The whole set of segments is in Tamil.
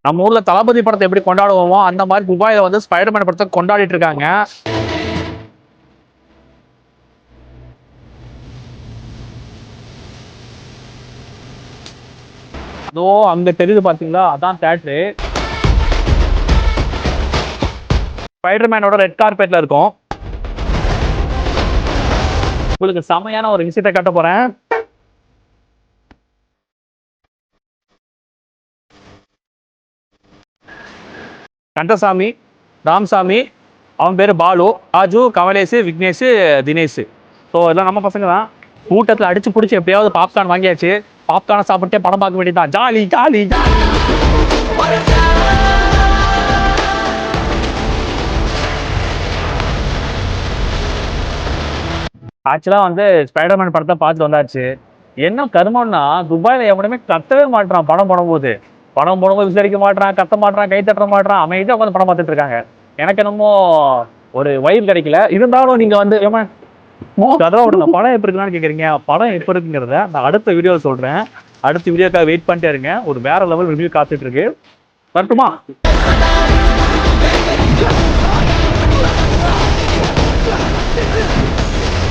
நம்ம ஊர்ல தளபதி படத்தை எப்படி கொண்டாடுவோமோ அந்த மாதிரி துபாயில வந்து ஸ்பைடர்மேன் படத்தை கொண்டாடிட்டு இருக்காங்க. அதோ அங்க தெரியுது பாத்தீங்களா, அதான் தியேட்டரு. ஸ்பைடர்மேனோட ரெட் கார்பெட்ல இருக்கும். உங்களுக்கு செமையான ஒரு விஷயத்தை காட்ட போறேன். கந்தசாமி, ராமசாமி, அவன் பேரு பாலு, ராஜு, கமலேஷ், விக்னேஷ், தினேஷ். ஸோ எல்லாம் நம்ம பசங்க தான். கூட்டத்தில் அடிச்சு பிடிச்சி எப்படியாவது பாப்கார்ன் வாங்கியாச்சு. பாப்கார்னை சாப்பிட்டே படம் பார்க்க வேண்டியதுதான். Jolly jolly jolly. ஆக்சுவலா வந்து ஸ்பைடர்மேன் படத்தை பார்த்துட்டு வந்தாச்சு. என்ன கருமம்னா துபாயில எவனுமே கத்தவே மாட்டான். படம் போடும்போது விசாரிக்க மாட்டான், கத்த மாட்டான், கை தட்ட மாட்டான், அமைதியா உட்காந்து படம் பார்த்துட்டு இருக்காங்க. எனக்கு என்னமோ ஒரு வைப் கிடைக்கல. இருந்தாலும் நீங்க வந்து அதெல்லாம் விடுங்க, படம் எப்படி இருக்குன்னு கேக்குறீங்க. படம் எப்ப இருக்குங்கிறத நான் அடுத்த வீடியோ சொல்றேன். அடுத்த வீடியோக்காக வெயிட் பண்ணிட்டே இருங்க. ஒரு வேற லெவல் ரிவ்யூ காத்துட்டு இருக்கு. வரட்டுமா?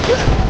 Yeah.